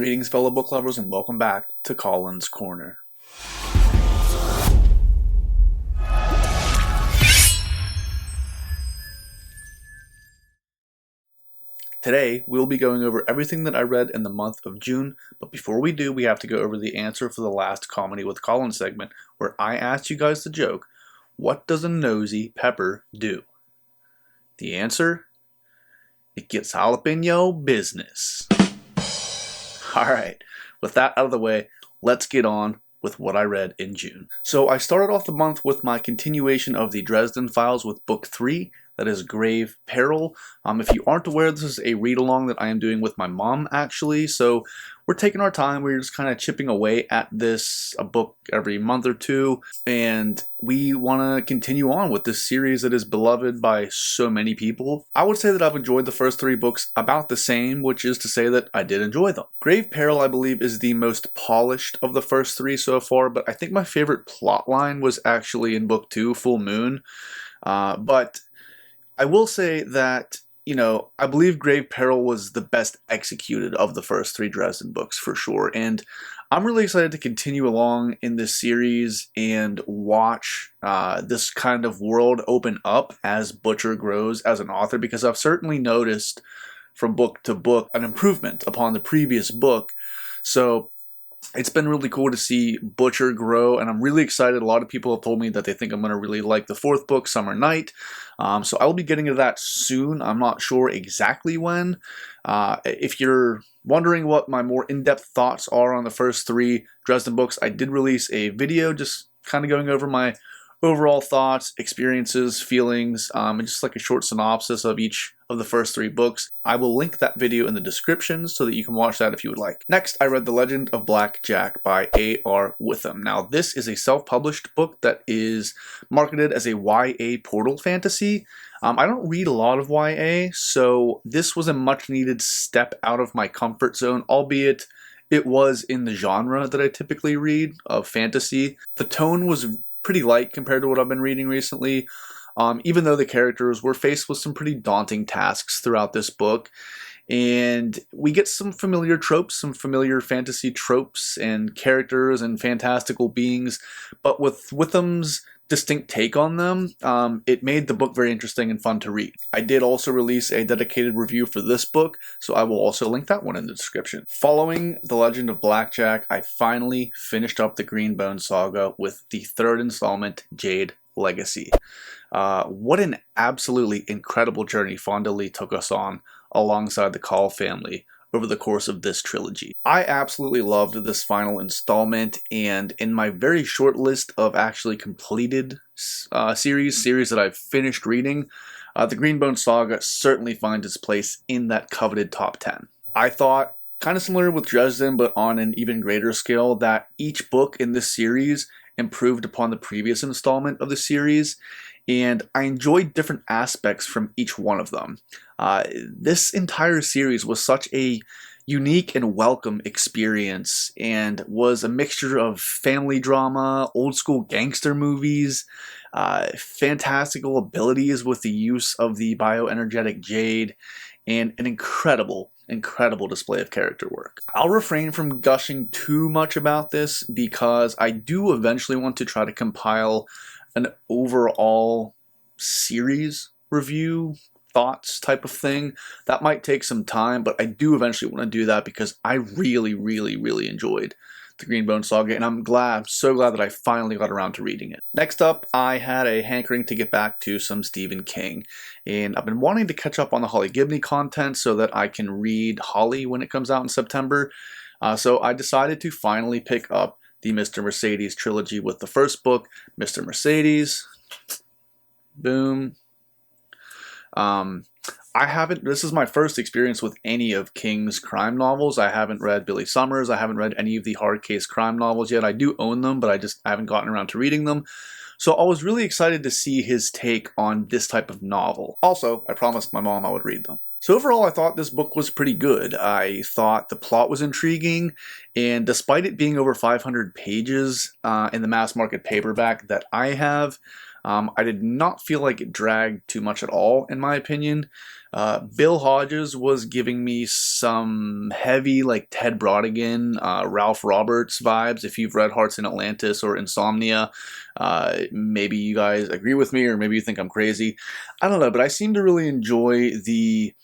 Greetings, fellow book lovers, and welcome back to Colin's Corner. Today, we'll be going over everything that I read in the month of June, but before we do, we have to go over the answer for the last Comedy with Colin segment, where I asked you guys the joke, what does a nosy pepper do? The answer? It gets all up in your business. Alright, with that out of the way, let's get on with what I read in June. So I started off the month with my continuation of the Dresden Files with Book 3, that is Grave Peril. If you aren't aware, this is a read-along that I am doing with my mom, actually, so we're taking our time. We're just kind of chipping away at this, a book every month or two, and we want to continue on with this series that is beloved by so many people. I would say that I've enjoyed the first 3 books about the same, which is to say that I did enjoy them. Grave Peril, I believe, is the most polished of the first 3 so far, but I think my favorite plot line was actually in Book 2, Full Moon, but I will say that, I believe Grave Peril was the best executed of the first 3 Dresden books for sure, and I'm really excited to continue along in this series and watch this kind of world open up as Butcher grows as an author, because I've certainly noticed from book to book an improvement upon the previous book, so it's been really cool to see Butcher grow, and I'm really excited. A lot of people have told me that they think I'm going to really like the 4th book, Summer Night, so I will be getting into that soon. I'm not sure exactly when. If you're wondering what my more in-depth thoughts are on the first 3 Dresden books, I did release a video just kind of going over my overall thoughts, experiences, feelings, and just like a short synopsis of each of the first 3 books. I will link that video in the description so that you can watch that if you would like. Next, I read The Legend of Black Jack by A.R. Witham. Now, this is a self-published book that is marketed as a YA portal fantasy. I don't read a lot of YA, so this was a much-needed step out of my comfort zone, albeit it was in the genre that I typically read, of fantasy. The tone was pretty light compared to what I've been reading recently, even though the characters were faced with some pretty daunting tasks throughout this book. And we get some familiar tropes, some familiar fantasy tropes and characters and fantastical beings, but with Witham's distinct take on them, it made the book very interesting and fun to read. I did also release a dedicated review for this book, so I will also link that one in the description. Following The Legend of Black Jack, I finally finished up the Greenbone saga with the 3rd installment, Jade Legacy. What an absolutely incredible journey Fonda Lee took us on alongside the Call family over the course of this trilogy. I absolutely loved this final installment, and in my very short list of actually completed series that I've finished reading, the Greenbone saga certainly finds its place in that coveted top 10. I thought, kind of similar with Dresden, but on an even greater scale, that each book in this series improved upon the previous installment of the series, and I enjoyed different aspects from each one of them. This entire series was such a unique and welcome experience, and was a mixture of family drama, old school gangster movies, fantastical abilities with the use of the bioenergetic Jade, and an incredible display of character work. I'll refrain from gushing too much about this because I do eventually want to try to compile an overall series review, thoughts type of thing. That might take some time, but I do eventually want to do that because I really enjoyed the Greenbone saga, and I'm so glad that I finally got around to reading it. Next up, I had a hankering to get back to some Stephen King, and I've been wanting to catch up on the Holly Gibney content so that I can read Holly when it comes out in September. So I decided to finally pick up the Mr. Mercedes trilogy with the first book, Mr. Mercedes. Boom. This is my first experience with any of King's crime novels. I haven't read Billy Summers. I haven't read any of the hard case crime novels yet. I do own them, but I haven't gotten around to reading them. So I was really excited to see his take on this type of novel. Also, I promised my mom I would read them. So overall, I thought this book was pretty good. I thought the plot was intriguing, and despite it being over 500 pages in the mass market paperback that I have, I did not feel like it dragged too much at all, in my opinion. Bill Hodges was giving me some heavy, like Ted Brautigan, Ralph Roberts vibes. If you've read Hearts in Atlantis or Insomnia, maybe you guys agree with me, or maybe you think I'm crazy. I don't know, but I seem to really enjoy the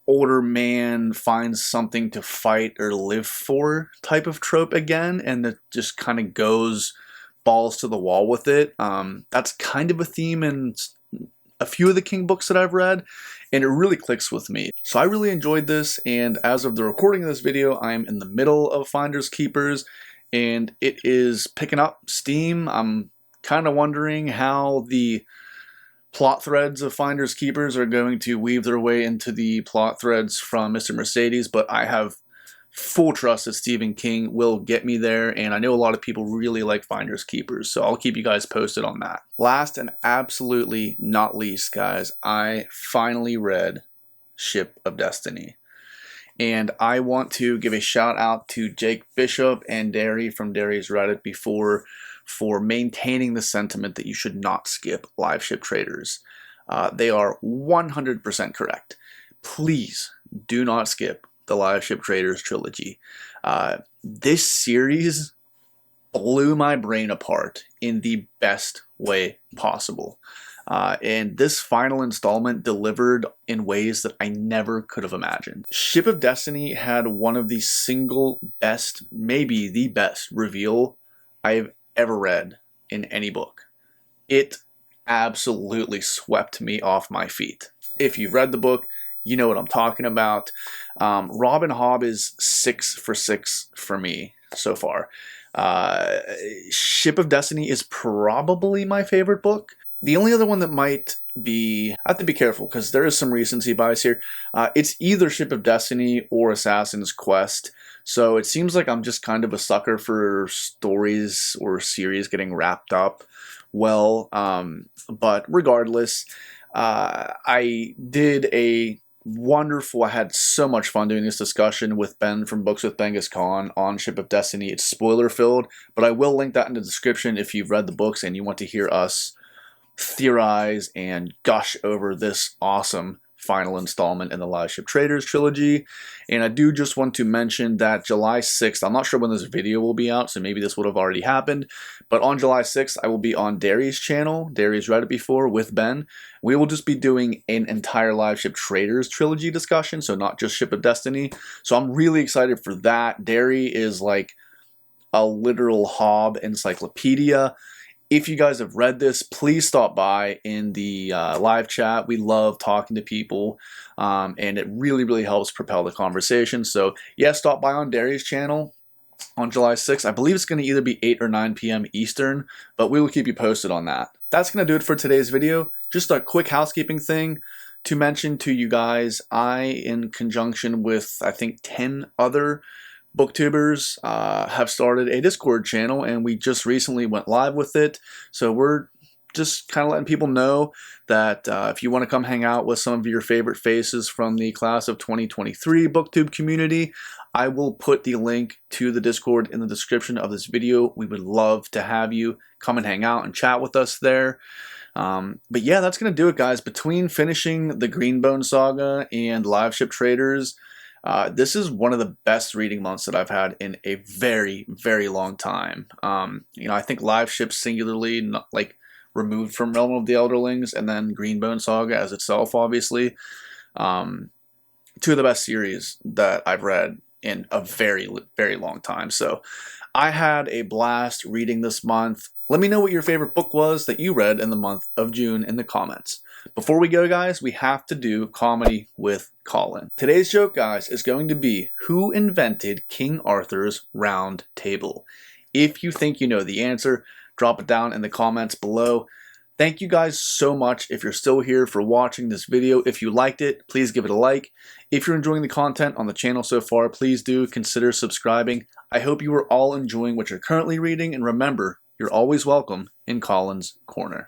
older man finds something to fight or live for type of trope again, and it just kind of goes balls to the wall with it. That's kind of a theme in a few of the King books that I've read, and it really clicks with me. So I really enjoyed this, and as of the recording of this video, I'm in the middle of Finders Keepers, and it is picking up steam. I'm kind of wondering how the plot threads of Finders Keepers are going to weave their way into the plot threads from Mr. Mercedes, but I have full trust that Stephen King will get me there, and I know a lot of people really like Finders Keepers, so I'll keep you guys posted on that. Last and absolutely not least, guys, I finally read Ship of Destiny. And I want to give a shout out to Jake Bishop and Derry from Derry's Reddit before for maintaining the sentiment that you should not skip Liveship Traders. They are 100% correct. Please do not skip the Liveship Traders trilogy. This series blew my brain apart in the best way possible. And this final installment delivered in ways that I never could have imagined. Ship of Destiny had one of the single best, maybe the best reveal I've ever read in any book. It absolutely swept me off my feet. If you've read the book, you know what I'm talking about. Robin Hobb is 6 for 6 for me so far. Ship of Destiny is probably my favorite book. The only other one that might be, I have to be careful because there is some recency bias here. It's either Ship of Destiny or Assassin's Quest. So it seems like I'm just kind of a sucker for stories or series getting wrapped up well. But regardless, I did a wonderful, I had so much fun doing this discussion with Ben from Books with Genghis Khan on Ship of Destiny. It's spoiler filled, but I will link that in the description if you've read the books and you want to hear us theorize and gush over this awesome final installment in the Liveship Traders trilogy. And I do just want to mention that July 6th, I'm not sure when this video will be out, so maybe this would have already happened, but on July 6th, I will be on Derry's channel, Derry's Read It Before, with Ben. We will just be doing an entire Liveship Traders trilogy discussion, so not just Ship of Destiny. So I'm really excited for that. Derry is like a literal Hobb encyclopedia. If you guys have read this, please stop by in the live chat. We love talking to people, and it really, really helps propel the conversation. So, yeah, stop by on Derry's channel on July 6th. I believe it's going to either be 8 or 9 p.m. Eastern, but we will keep you posted on that. That's going to do it for today's video. Just a quick housekeeping thing to mention to you guys. I, in conjunction with, I think, 10 other booktubers have started a Discord channel, and we just recently went live with it. So we're just kind of letting people know that if you want to come hang out with some of your favorite faces from the class of 2023 booktube community, I will put the link to the Discord in the description of this video. We would love to have you come and hang out and chat with us there. But yeah, that's going to do it, guys. Between finishing the Greenbone saga and Liveship Traders, this is one of the best reading months that I've had in a very, very long time. You know, I think Liveship singularly, not, like, removed from Realm of the Elderlings, and then Greenbone Saga as itself, obviously. Two of the best series that I've read in a very, very long time. So I had a blast reading this month. Let me know what your favorite book was that you read in the month of June in the comments. Before we go, guys, we have to do comedy with Colin. Today's joke, guys, is going to be, who invented King Arthur's round table? If you think you know the answer, drop it down in the comments below. Thank you guys so much if you're still here for watching this video. If you liked it, please give it a like. If you're enjoying the content on the channel so far, please do consider subscribing. I hope you are all enjoying what you're currently reading, and remember, you're always welcome in Colin's Corner.